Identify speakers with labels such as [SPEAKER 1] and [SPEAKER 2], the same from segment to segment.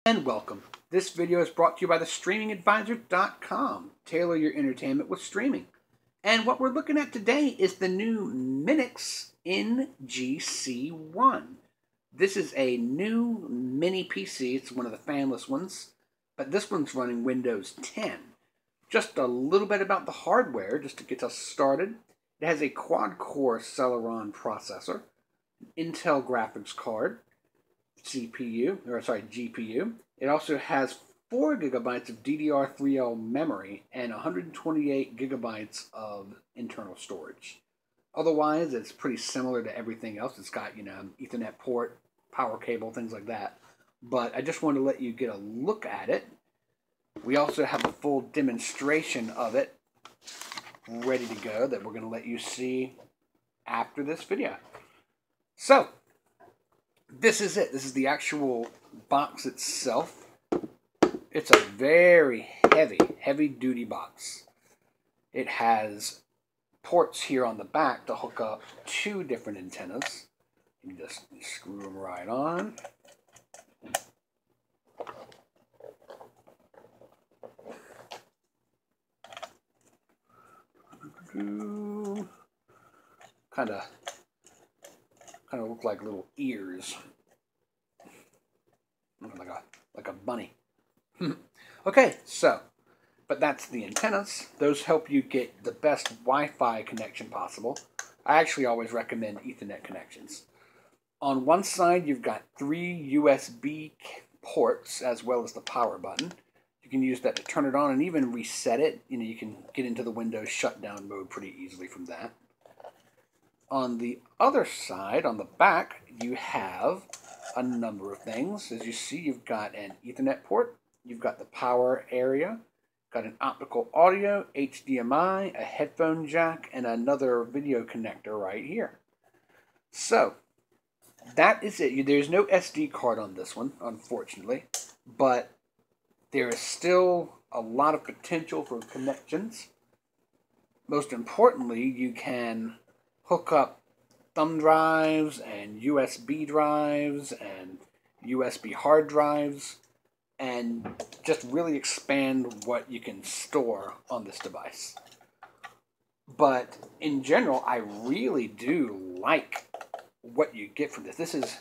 [SPEAKER 1] And welcome. This video is brought to you by the StreamingAdvisor.com. Tailor your entertainment with streaming. And what we're looking at today is the new MINIX NGC-1. This is a new mini PC. It's one of the fanless ones, but this one's running Windows 10. Just a little bit about the hardware, just to get us started. It has a quad-core Celeron processor, Intel graphics card, GPU. It also has 4 gigabytes of DDR3L memory and 128 gigabytes of internal storage. Otherwise, it's pretty similar to everything else. It's got, Ethernet port, power cable, things like that. But I just wanted to let you get a look at it. We also have a full demonstration of it ready to go that we're going to let you see after this video. So, this is it. This is the actual box itself. It's a very heavy duty box. It has ports here on the back to hook up 2 different antennas. You can just screw them right on. Kind of look like little ears, like a bunny. Okay, but that's the antennas. Those help you get the best Wi-Fi connection possible. I actually always recommend Ethernet connections. On one side, you've got 3 USB ports as well as the power button. You can use that to turn it on and even reset it. You can get into the Windows shutdown mode pretty easily from that. On the other side, on the back, you have a number of things. As you see, you've got an Ethernet port, you've got the power area, got an optical audio, HDMI, a headphone jack, and another video connector right here. So, that is it. There's no SD card on this one, unfortunately, but there is still a lot of potential for connections. Most importantly, you can hook up thumb drives and USB drives and USB hard drives and just really expand what you can store on this device. But in general, I really do like what you get from this. This is,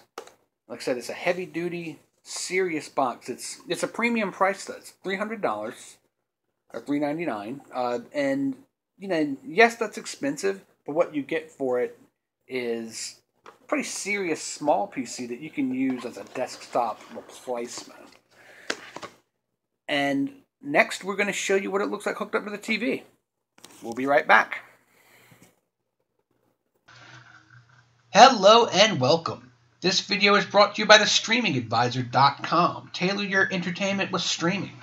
[SPEAKER 1] like I said, it's a heavy-duty, serious box. It's a premium price, though. It's $300 or $399, and yes, that's expensive. But what you get for it is a pretty serious small PC that you can use as a desktop replacement. And next, we're going to show you what it looks like hooked up to the TV. We'll be right back. Hello and welcome. This video is brought to you by the StreamingAdvisor.com. Tailor your entertainment with streaming.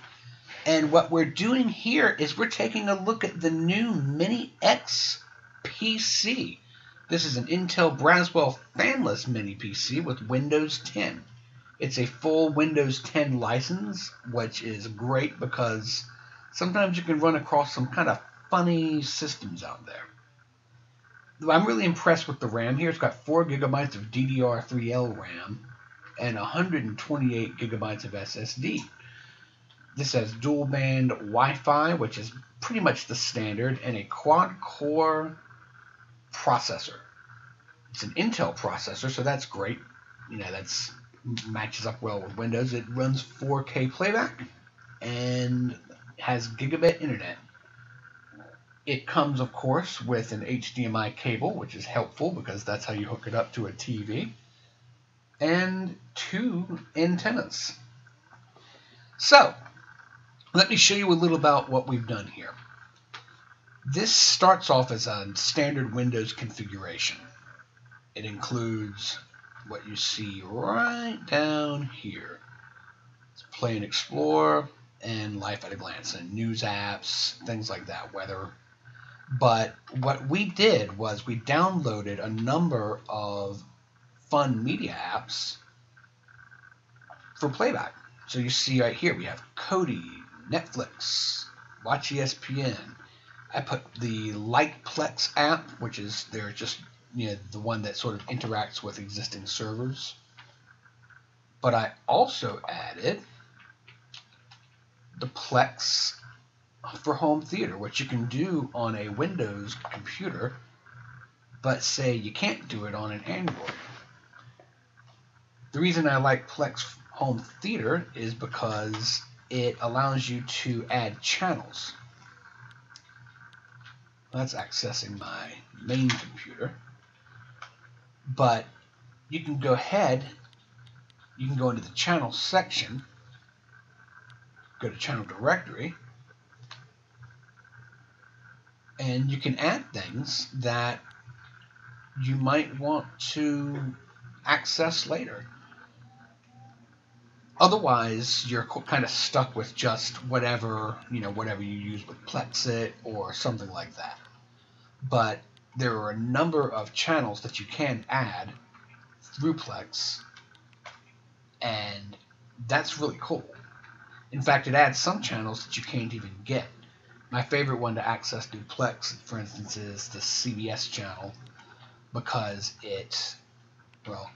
[SPEAKER 1] And what we're doing here is we're taking a look at the new MINIX PC. This is an Intel Braswell fanless mini PC with Windows 10. It's a full Windows 10 license, which is great because sometimes you can run across some kind of funny systems out there. I'm really impressed with the RAM here. It's got 4 gigabytes of DDR3L RAM and 128 gigabytes of SSD. This has dual band Wi-Fi, which is pretty much the standard, and a quad-core processor. It's an Intel processor, so that's great. That's matches up well with Windows. It runs 4K playback and has gigabit internet. It comes, of course, with an HDMI cable, which is helpful because that's how you hook it up to a TV, and 2 antennas. So, let me show you a little about what we've done here. This starts off as a standard Windows configuration. It includes what you see right down here. It's Play and Explore and Life at a Glance and news apps, things like that, weather. But what we did was we downloaded a number of fun media apps for playback. So you see right here we have Kodi, Netflix, Watch ESPN. I put the Lightplex app, which is the one that sort of interacts with existing servers. But I also added the Plex for home theater, which you can do on a Windows computer, but say you can't do it on an Android. The reason I like Plex home theater is because it allows you to add channels. That's accessing my main computer. But you can go ahead, you can go into the channel section, go to channel directory, and you can add things that you might want to access later. Otherwise, you're kind of stuck with just whatever you use with Plexit or something like that. But there are a number of channels that you can add through Plex, and that's really cool. In fact, it adds some channels that you can't even get. My favorite one to access through Plex, for instance, is the CBS channel, because it, well,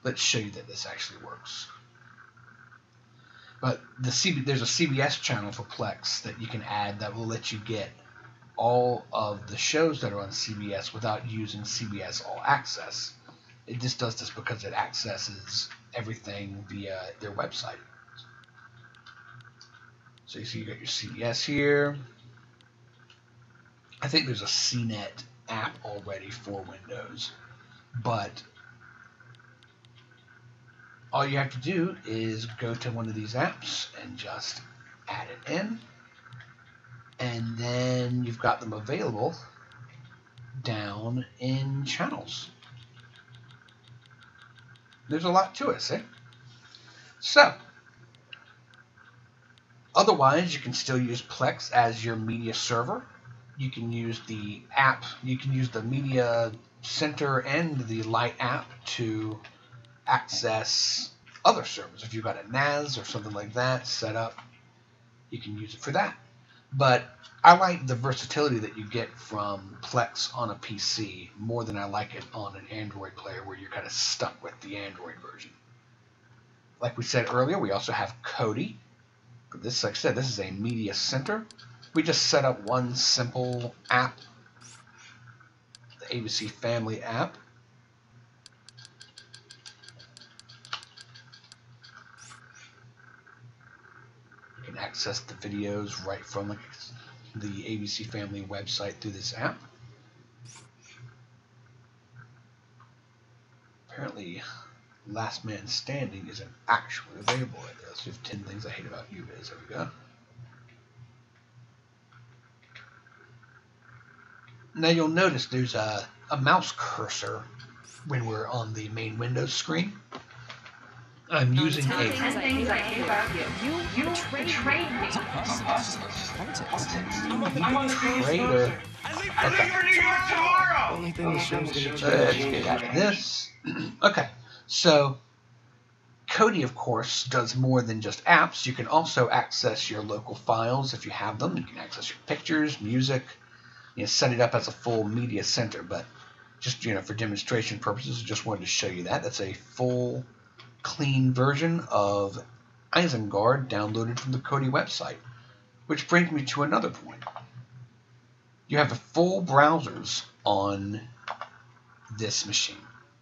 [SPEAKER 1] let's show you that this actually works. But there's a CBS channel for Plex that you can add that will let you get all of the shows that are on CBS without using CBS All Access. It just does this because it accesses everything via their website. So you see you got your CBS here. I think there's a CNET app already for Windows, but all you have to do is go to one of these apps and just add it in, and then you've got them available down in channels. There's a lot to it, see? So, otherwise, you can still use Plex as your media server. You can use the app, you can use the Media Center and the Lite app to access other servers. If you've got a NAS or something like that set up, you can use it for that. But I like the versatility that you get from Plex on a PC more than I like it on an Android player, where you're kind of stuck with the Android version. Like we said earlier, we also have Kodi. But this, like I said, this is a media center. We just set up one simple app, the ABC Family app. You can access the videos right from the ABC Family website through this app. Apparently, Last Man Standing isn't actually available right there. Let's do 10 Things I Hate About You Biz. There we go. Now you'll notice there's a mouse cursor when we're on the main Windows screen. I'm using a...
[SPEAKER 2] 10 Things I Hate About You. You betrayed me.
[SPEAKER 1] I'm a traitor.
[SPEAKER 2] I leave for New York tomorrow.
[SPEAKER 3] Only thing the show's gonna change.
[SPEAKER 1] Let's get out of this. Okay, so Kodi, of course, does more than just apps. You can also access your local files if you have them. You can access your pictures, music, set it up as a full media center. But just for demonstration purposes, I just wanted to show you that. That's a full, clean version of Isengard downloaded from the Kodi website. Which brings me to another point. You have the full browsers on this machine.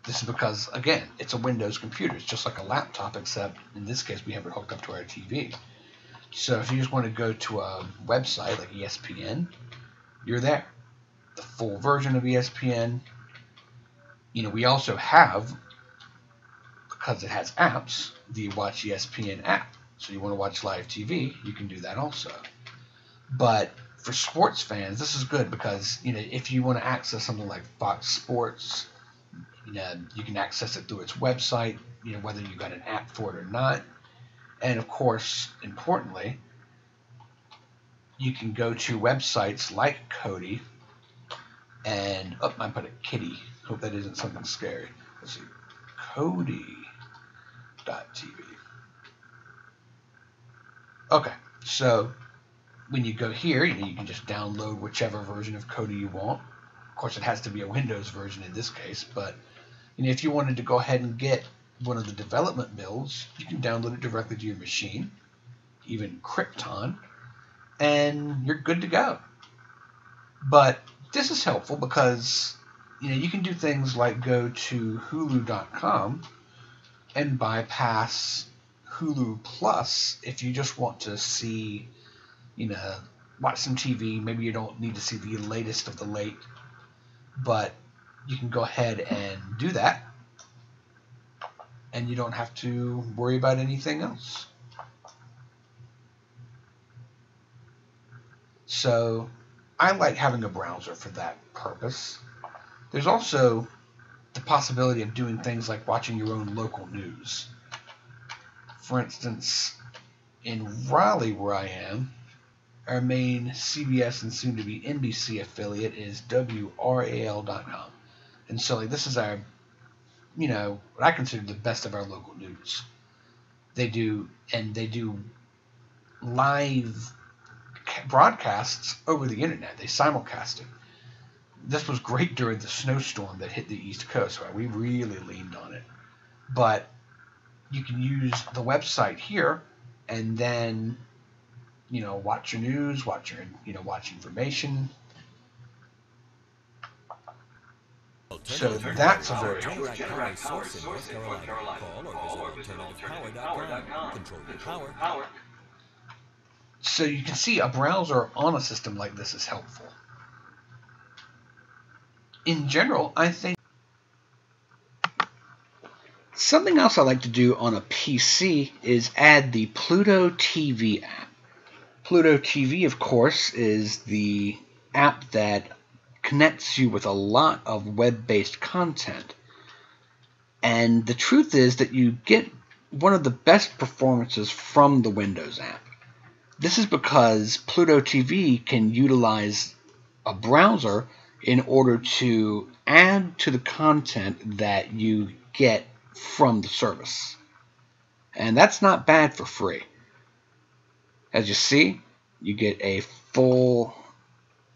[SPEAKER 1] This is because, again, it's a Windows computer. It's just like a laptop, except in this case we have it hooked up to our TV. So if you just want to go to a website like ESPN, you're there. The full version of ESPN. We also have, because it has apps, the Watch ESPN app. So you want to watch live TV, you can do that also. But for sports fans, this is good because, if you want to access something like Fox Sports, you can access it through its website, whether you got an app for it or not. And of course, importantly, you can go to websites like Kodi and, I put a kitty. Hope that isn't something scary. Let's see, Kodi.tv. Okay, so when you go here, you can just download whichever version of Kodi you want. Of course, it has to be a Windows version in this case, but if you wanted to go ahead and get one of the development builds, you can download it directly to your machine. even Krypton, and you're good to go. But this is helpful because you can do things like go to Hulu.com and bypass Hulu Plus if you just want to see, watch some TV. Maybe you don't need to see the latest of the late, but you can go ahead and do that, and you don't have to worry about anything else. So I like having a browser for that purpose. There's also the possibility of doing things like watching your own local news. For instance, in Raleigh, where I am, our main CBS and soon-to-be NBC affiliate is WRAL.com. And so this is our, what I consider the best of our local news. They do live broadcasts over the internet. They simulcast it. This was great during the snowstorm that hit the East Coast, right? We really leaned on it. But you can use the website here and then, watch your news, watch information. So that's a very helpful. So you can see a browser on a system like this is helpful. In general, I think something else I like to do on a PC is add the Pluto TV app. Pluto TV, of course, is the app that connects you with a lot of web-based content. And the truth is that you get one of the best performances from the Windows app. This is because Pluto TV can utilize a browser in order to add to the content that you get from the service. And that's not bad for free. As you see, you get a full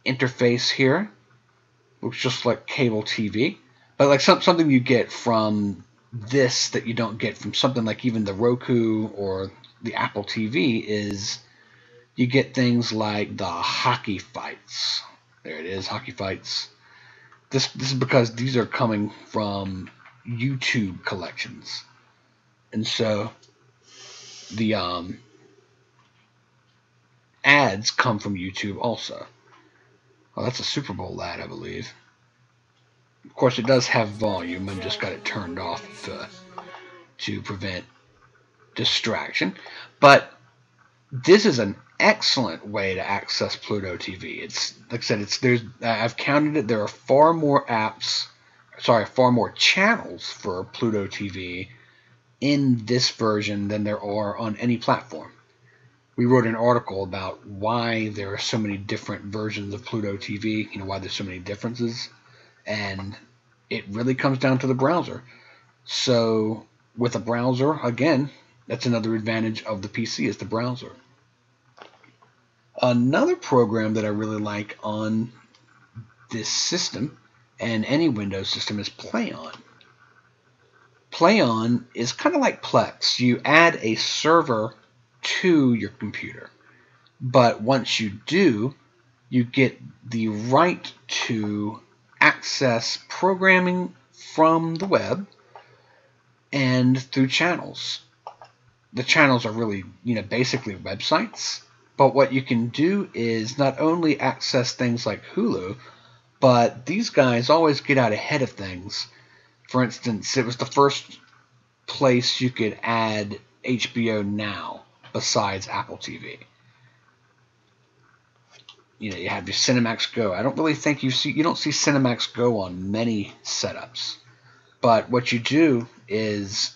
[SPEAKER 1] interface here. Looks just like cable TV. But like something you get from this that you don't get from something like even the Roku or the Apple TV is you get things like the hockey fights. There it is, hockey fights. This is because these are coming from YouTube collections. And so the ads come from YouTube also. Well, that's a Super Bowl ad, I believe. Of course, it does have volume. I just got it turned off to prevent distraction. But this is an excellent way to access Pluto TV. It's like I said, I've counted it. There are far more channels for Pluto TV in this version than there are on any platform. We wrote an article about why there are so many different versions of Pluto TV, why there's so many differences, and it really comes down to the browser. So with a browser, again, that's another advantage of the PC is the browser. Another program that I really like on this system and any Windows system is PlayOn. PlayOn is kind of like Plex. You add a server to your computer, but once you do, you get the right to access programming from the web and through channels. The channels are really, basically websites, but what you can do is not only access things like Hulu, but these guys always get out ahead of things. For instance, it was the first place you could add HBO Now besides Apple TV. You have your Cinemax Go. I don't really think you don't see Cinemax Go on many setups. But what you do is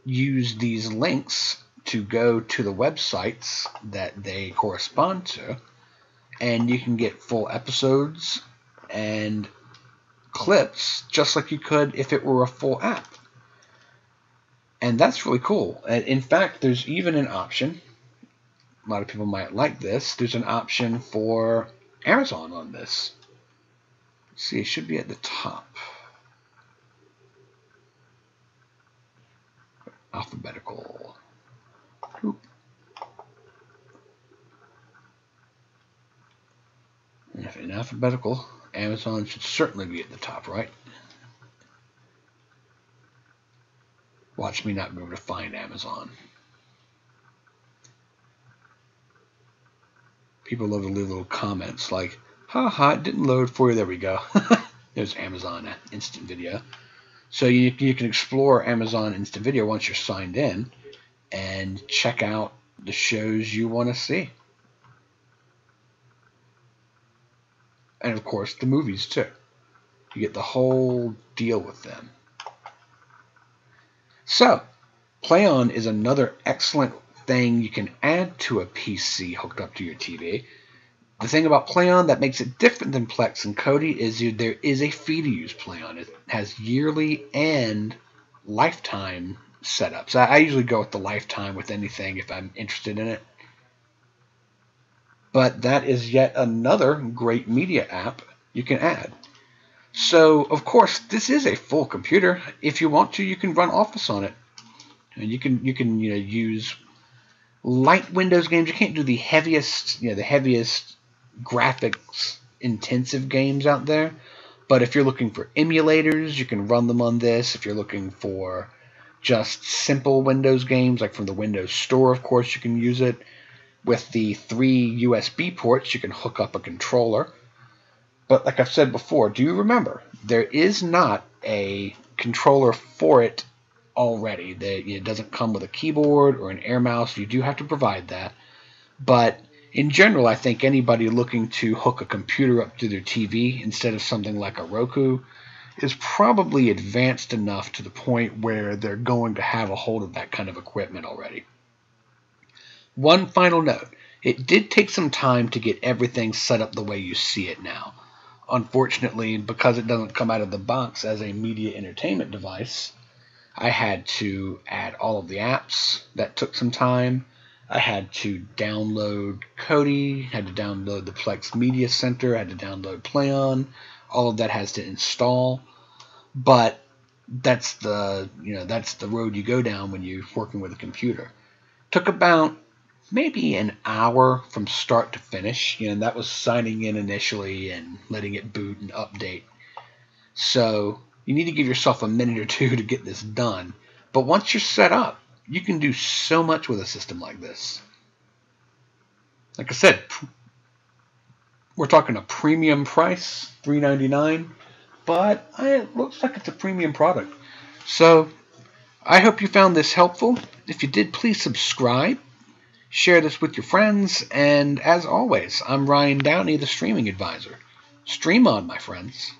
[SPEAKER 1] use these links to go to the websites that they correspond to, and you can get full episodes and clips just like you could if it were a full app. And that's really cool. And in fact, there's even an option, a lot of people might like this, there's an option for Amazon on this. Let's see, it should be at the top. Alphabetical. Oop. alphabetical. Amazon should certainly be at the top, right? Watch me not be able to find Amazon. People love to leave little comments like, haha, it didn't load for you. There we go. There's Amazon Instant Video. So you can explore Amazon Instant Video once you're signed in and check out the shows you want to see. And of course, the movies too. You get the whole deal with them. So, PlayOn is another excellent thing you can add to a PC hooked up to your TV. The thing about PlayOn that makes it different than Plex and Kodi is there is a fee to use PlayOn. It has yearly and lifetime setups. I usually go with the lifetime with anything if I'm interested in it. But that is yet another great media app you can add. So, of course, this is a full computer. If you want to, you can run Office on it. And you can use light Windows games. You can't do the heaviest graphics intensive games out there. But if you're looking for emulators, you can run them on this. If you're looking for just simple Windows games, like from the Windows Store, of course, you can use it. With the 3 USB ports, you can hook up a controller. But like I've said before, do you remember, there is not a controller for it already. It doesn't come with a keyboard or an air mouse. You do have to provide that. But in general, I think anybody looking to hook a computer up to their TV instead of something like a Roku is probably advanced enough to the point where they're going to have a hold of that kind of equipment already. One final note. It did take some time to get everything set up the way you see it now. Unfortunately, because it doesn't come out of the box as a media entertainment device, I had to add all of the apps. That took some time. I had to download Kodi, had to download the Plex Media Center, had to download PlayOn. All of that has to install. But that's the road you go down when you're working with a computer. Took about maybe an hour from start to finish. And that was signing in initially and letting it boot and update. So you need to give yourself a minute or two to get this done. But once you're set up, you can do so much with a system like this. Like I said, we're talking a premium price, $399, but it looks like it's a premium product. So I hope you found this helpful. If you did, please subscribe. Share this with your friends. And as always, I'm Ryan Downey, the Streaming Advisor. Stream on, my friends.